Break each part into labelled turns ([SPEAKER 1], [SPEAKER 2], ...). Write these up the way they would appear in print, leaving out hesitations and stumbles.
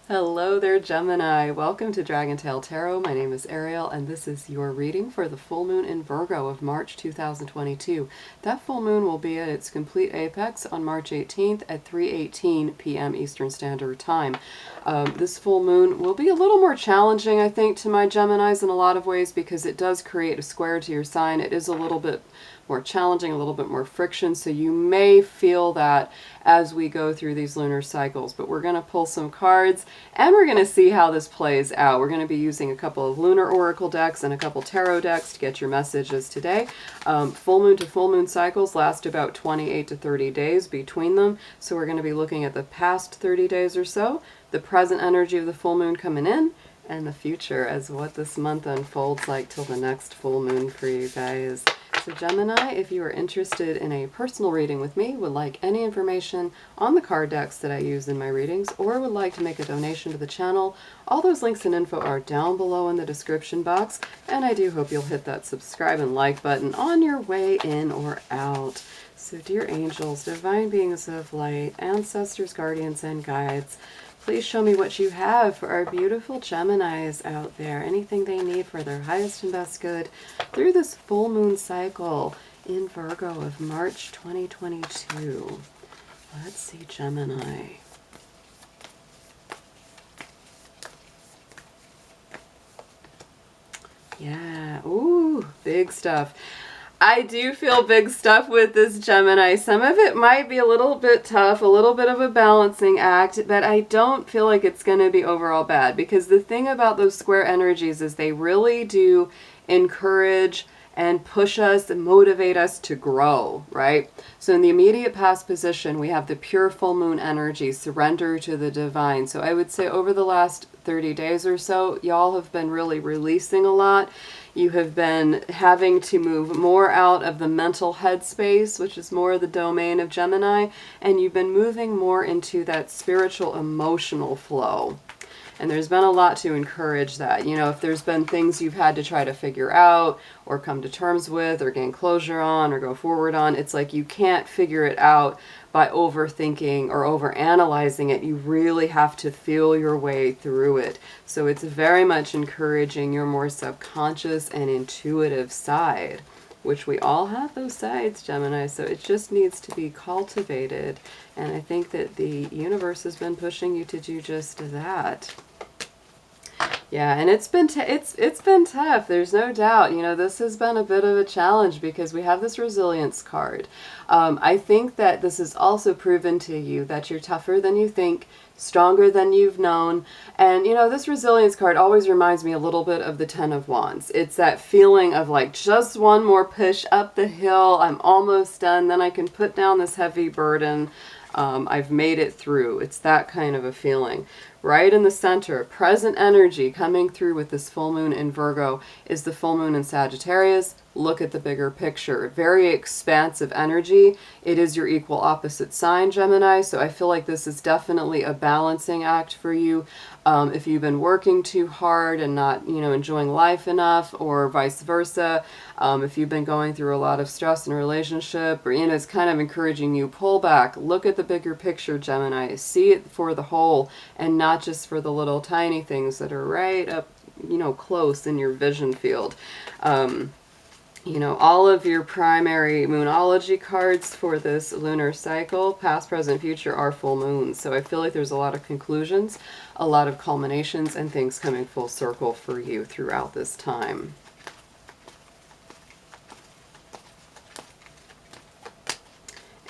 [SPEAKER 1] Hello there, Gemini. Welcome to Dragon Tail Tarot. My name is Ariel, and this is your reading for the full moon in Virgo of March 2022. That full moon will be at its complete apex on March 18th at 3:18 p.m. Eastern Standard Time. This full moon will be a little more challenging, I think, to my Geminis in a lot of ways because it does create a square to your sign. It is a little bit more challenging, a little bit more friction, so you may feel that as we go through these lunar cycles. But we're going to pull some cards and we're going to see how this plays out. We're going to be using a couple of lunar oracle decks and a couple tarot decks to get your messages today. Full moon to full moon cycles last about 28 to 30 days between them, so we're going to be looking at the past 30 days or so, the present energy of the full moon coming in, and the future as what this month unfolds like till the next full moon for you guys. So Gemini, if you are interested in a personal reading with me, would like any information on the card decks that I use in my readings, or would like to make a donation to the channel, all those links and info are down below in the description box, and I do hope you'll hit that subscribe and like button on your way in or out. So dear angels, divine beings of light, ancestors, guardians, and guides, please show me what you have for our beautiful Geminis out there. Anything they need for their highest and best good through this full moon cycle in Virgo of March 2022. Let's see, Gemini. Yeah, ooh, big stuff. I do feel big stuff with this Gemini. Some of it might be a little bit tough, a little bit of a balancing act, but I don't feel like it's going to be overall bad, because the thing about those square energies is they really do encourage and push us and motivate us to grow, right? So in the immediate past position, we have the pure full moon energy, surrender to the divine. So I would say over the last 30 days or so, y'all have been really releasing a lot. You have been having to move more out of the mental headspace, which is more the domain of Gemini, and you've been moving more into that spiritual, emotional flow. And there's been a lot to encourage that. You know, if there's been things you've had to try to figure out or come to terms with or gain closure on or go forward on, it's like you can't figure it out by overthinking or overanalyzing it. You really have to feel your way through it. So it's very much encouraging your more subconscious and intuitive side, which we all have those sides, Gemini, so it just needs to be cultivated. And I think that the universe has been pushing you to do just that. Yeah, and it's been tough. There's no doubt. You know, this has been a bit of a challenge because we have this resilience card. I think that this has also proven to you that you're tougher than you think, stronger than you've known. And, you know, this resilience card always reminds me a little bit of the Ten of Wands. It's that feeling of like just one more push up the hill. I'm almost done. Then I can put down this heavy burden. I've made it through. It's that kind of a feeling. Right in the center, present energy coming through with this full moon in Virgo is the full moon in Sagittarius. Look at the bigger picture. Very expansive energy. It is your equal opposite sign, Gemini, so I feel like this is definitely a balancing act for you. If you've been working too hard and not, you know, enjoying life enough, or vice versa, if you've been going through a lot of stress in a relationship, or, you know, it's kind of encouraging you, pull back, look at the bigger picture, Gemini, see it for the whole and not just for the little tiny things that are right up, you know, close in your vision field. You know, all of your primary moonology cards for this lunar cycle, past, present, future, are full moons. So I feel like there's a lot of conclusions, a lot of culminations, and things coming full circle for you throughout this time.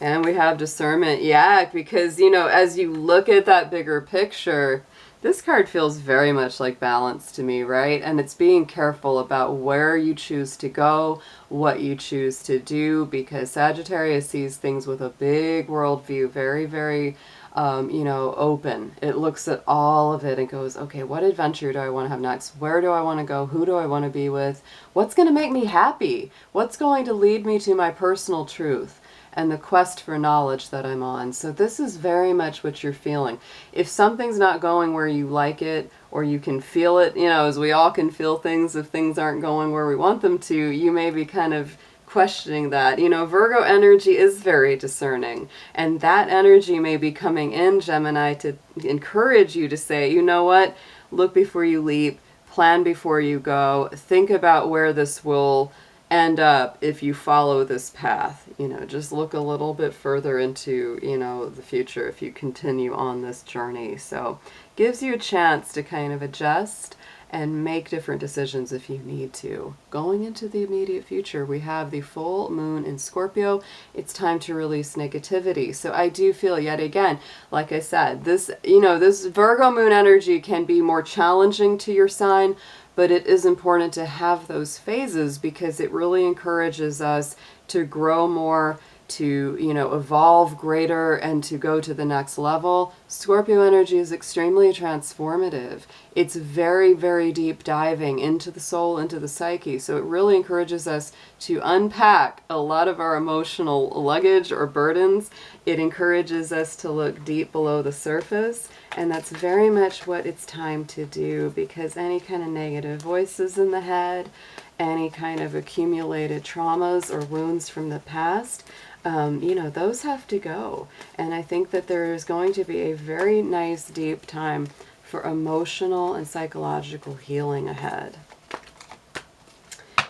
[SPEAKER 1] And we have discernment, yeah, because, you know, as you look at that bigger picture, this card feels very much like balance to me, right? And it's being careful about where you choose to go, what you choose to do, because Sagittarius sees things with a big worldview, very, very, you know, open. It looks at all of it and goes, okay, what adventure do I want to have next? Where do I want to go? Who do I want to be with? What's going to make me happy? What's going to lead me to my personal truth and the quest for knowledge that I'm on? So this is very much what you're feeling. If something's not going where you like it, or you can feel it, you know, as we all can feel things, if things aren't going where we want them to, you may be kind of questioning that. You know, Virgo energy is very discerning, and that energy may be coming in, Gemini, to encourage you to say, you know what, look before you leap, plan before you go, think about where this will end up if you follow this path. You know, just look a little bit further into, you know, the future if you continue on this journey. So gives you a chance to kind of adjust and make different decisions if you need to. Going into the immediate future, we have the full moon in Scorpio. It's time to release negativity. So I do feel, yet again, like I said, this, you know, this Virgo moon energy can be more challenging to your sign, but it is important to have those phases because it really encourages us to grow more, to, you know, evolve greater, and to go to the next level. Scorpio energy is extremely transformative. It's very, very deep diving into the soul, into the psyche. So it really encourages us to unpack a lot of our emotional luggage or burdens. It encourages us to look deep below the surface. And that's very much what it's time to do, because any kind of negative voices in the head, any kind of accumulated traumas or wounds from the past, you know, those have to go. And I think that there is going to be a very nice deep time for emotional and psychological healing ahead.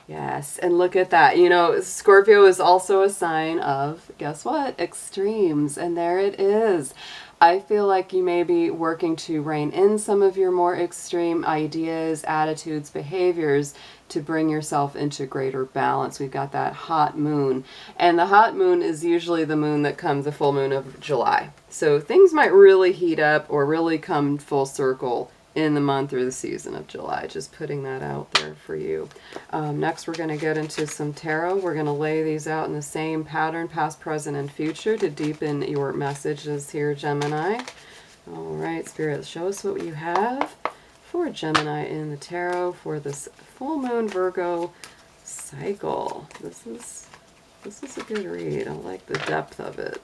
[SPEAKER 1] Yes, and look at that. You know, Scorpio is also a sign of, guess what? Extremes. And there it is. I feel like you may be working to rein in some of your more extreme ideas, attitudes, behaviors to bring yourself into greater balance. We've got that hot moon. And the hot moon is usually the moon that comes the full moon of July. So things might really heat up or really come full circle in the month or the season of July. Just putting that out there for you. Next, we're going to get into some tarot. We're going to lay these out in the same pattern, past, present, and future, to deepen your messages here, Gemini. All right, Spirit, show us what you have for Gemini in the tarot for this full moon Virgo cycle. This is a good read. I like the depth of it.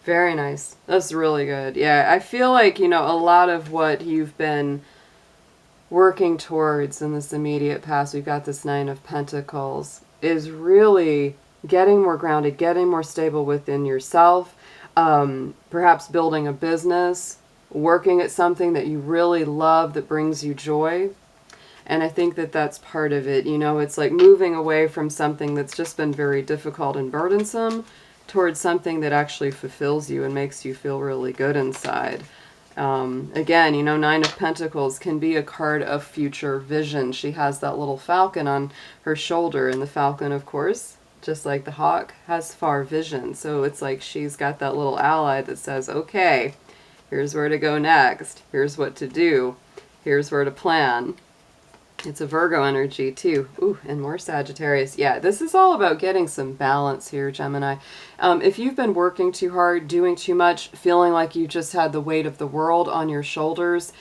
[SPEAKER 1] Very nice. That's really good. Yeah, I feel like, you know, a lot of what you've been working towards in this immediate past, we've got this Nine of Pentacles, is really getting more grounded, getting more stable within yourself, perhaps building a business, working at something that you really love that brings you joy. And I think that that's part of it. You know, it's like moving away from something that's just been very difficult and burdensome towards something that actually fulfills you and makes you feel really good inside. Again, you know, Nine of Pentacles can be a card of future vision. She has that little falcon on her shoulder, and the falcon, of course, just like the hawk, has far vision. So it's like she's got that little ally that says, okay, here's where to go next. Here's what to do. Here's where to plan. It's a Virgo energy too. Ooh, and more Sagittarius. Yeah, this is all about getting some balance here, Gemini. If you've been working too hard, doing too much, feeling like you just had the weight of the world on your shoulders,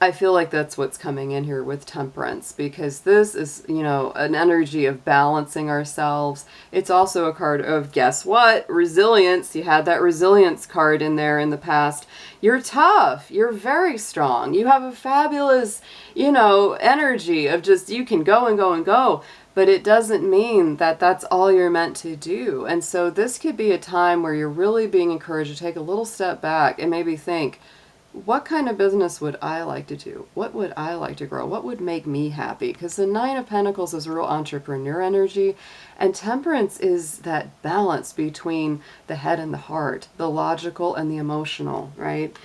[SPEAKER 1] I feel like that's what's coming in here with Temperance, because this is, you know, an energy of balancing ourselves. It's also a card of, guess what? Resilience. You had that resilience card in there in the past. You're tough. You're very strong. You have a fabulous, you know, energy of just, you can go and go and go. But it doesn't mean that that's all you're meant to do. And so this could be a time where you're really being encouraged to take a little step back and maybe think, what kind of business would I like to do? What would I like to grow? What would make me happy? Because the Nine of Pentacles is real entrepreneur energy, and Temperance is that balance between the head and the heart, the logical and the emotional, right?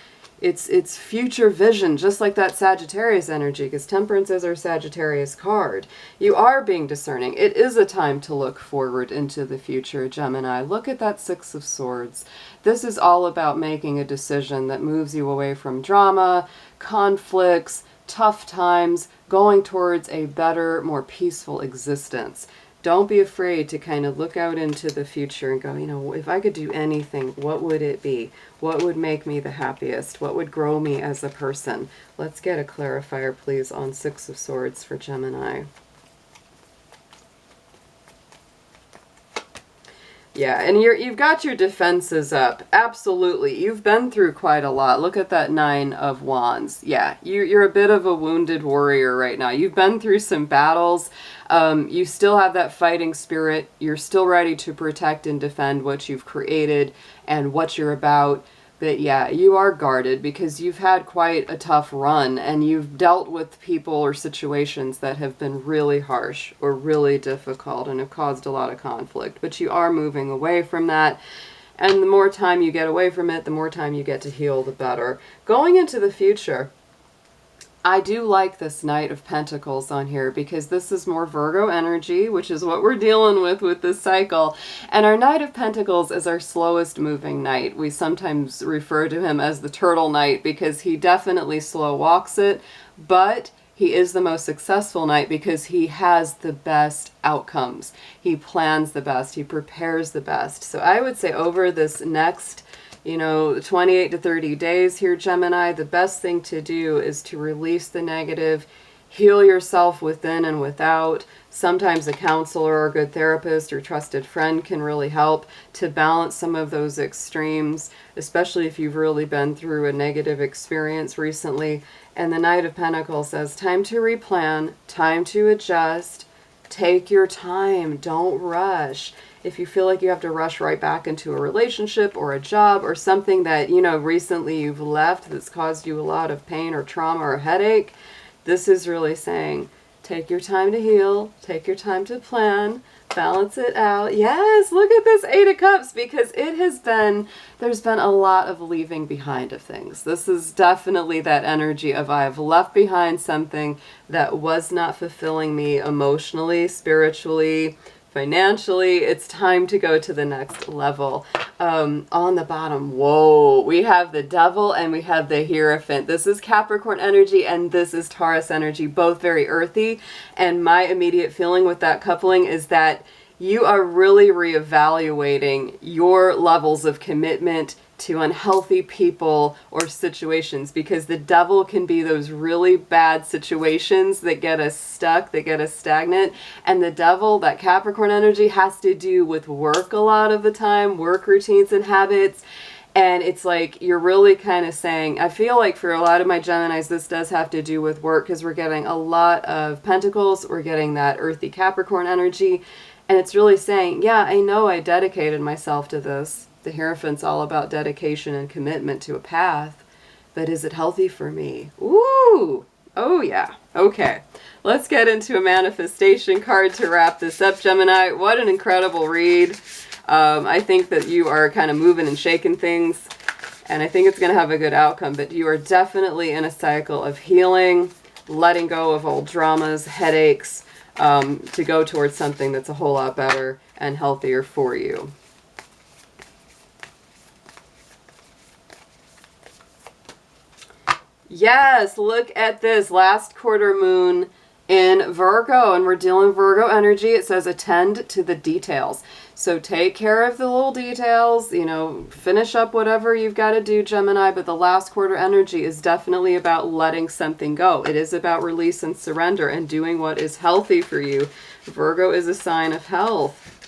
[SPEAKER 1] It's future vision, just like that Sagittarius energy, because Temperance is our Sagittarius card. You are being discerning. It is a time to look forward into the future, Gemini. Look at that Six of Swords. This is all about making a decision that moves you away from drama, conflicts, tough times, going towards a better, more peaceful existence. Don't be afraid to kind of look out into the future and go, you know, if I could do anything, what would it be? What would make me the happiest? What would grow me as a person? Let's get a clarifier, please, on Six of Swords for Gemini. Yeah, and you've got your defenses up. Absolutely. You've been through quite a lot. Look at that 9 of Wands. Yeah, you're a bit of a wounded warrior right now. You've been through some battles. You still have that fighting spirit. You're still ready to protect and defend what you've created and what you're about. But yeah, you are guarded because you've had quite a tough run and you've dealt with people or situations that have been really harsh or really difficult and have caused a lot of conflict. But you are moving away from that. And the more time you get away from it, the more time you get to heal, the better. Going into the future, I do like this Knight of Pentacles on here because this is more Virgo energy, which is what we're dealing with this cycle. And our Knight of Pentacles is our slowest moving knight. We sometimes refer to him as the Turtle Knight because he definitely slow walks it, but he is the most successful knight because he has the best outcomes. He plans the best. He prepares the best. So I would say over this next 28 to 30 days here, Gemini, the best thing to do is to release the negative, heal yourself within and without. Sometimes a counselor or a good therapist or trusted friend can really help to balance some of those extremes, especially if you've really been through a negative experience recently. And the Knight of Pentacles says, time to replan, time to adjust, take your time, don't rush. If you feel like you have to rush right back into a relationship or a job or something that, recently you've left that's caused you a lot of pain or trauma or headache, this is really saying, take your time to heal, take your time to plan, balance it out. Yes, look at this 8 of Cups because there's been a lot of leaving behind of things. This is definitely that energy of I've left behind something that was not fulfilling me emotionally, spiritually, financially. It's time to go to the next level. On the bottom, whoa, we have the Devil and we have the Hierophant. This is Capricorn energy and this is Taurus energy, both very earthy. And my immediate feeling with that coupling is that you are really reevaluating your levels of commitment to unhealthy people or situations, because the Devil can be those really bad situations that get us stuck, that get us stagnant. And the Devil, that Capricorn energy, has to do with work a lot of the time, work routines and habits. And it's like you're really kind of saying, I feel like for a lot of my Geminis, this does have to do with work because we're getting a lot of Pentacles, we're getting that earthy Capricorn energy. And it's really saying, yeah, I know I dedicated myself to this. The Hierophant's all about dedication and commitment to a path, but is it healthy for me? Ooh, oh yeah, okay. Let's get into a manifestation card to wrap this up, Gemini. What an incredible read. I think that you are kind of moving and shaking things, and I think it's going to have a good outcome, but you are definitely in a cycle of healing, letting go of old dramas, headaches, to go towards something that's a whole lot better and healthier for you. Yes, look at this last quarter moon in Virgo, and we're dealing with Virgo energy. It says attend to the details. So take care of the little details, finish up whatever you've got to do, Gemini, but the last quarter energy is definitely about letting something go. It is about release and surrender and doing what is healthy for you. Virgo is a sign of health.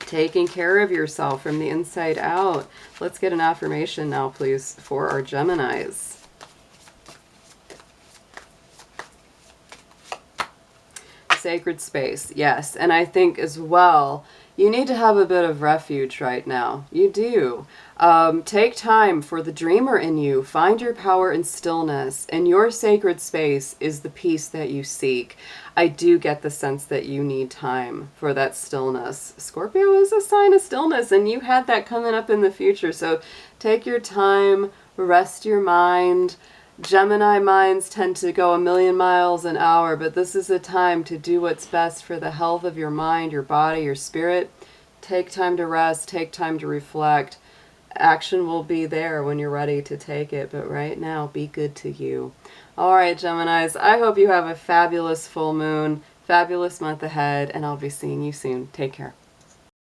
[SPEAKER 1] Taking care of yourself from the inside out. Let's get an affirmation now, please, for our Geminis. Sacred space, yes. And I think as well, you need to have a bit of refuge right now. You do. Take time for the dreamer in you. Find your power in stillness. And your sacred space is the peace that you seek. I do get the sense that you need time for that stillness. Scorpio is a sign of stillness, and you had that coming up in the future. So take your time, rest your mind. Gemini minds tend to go 1,000,000 miles an hour, but this is a time to do what's best for the health of your mind, your body, your spirit. Take time to rest, take time to reflect. Action will be there when you're ready to take it, but right now, be good to you. All right, Geminis, I hope you have a fabulous full moon, fabulous month ahead, and I'll be seeing you soon. Take care.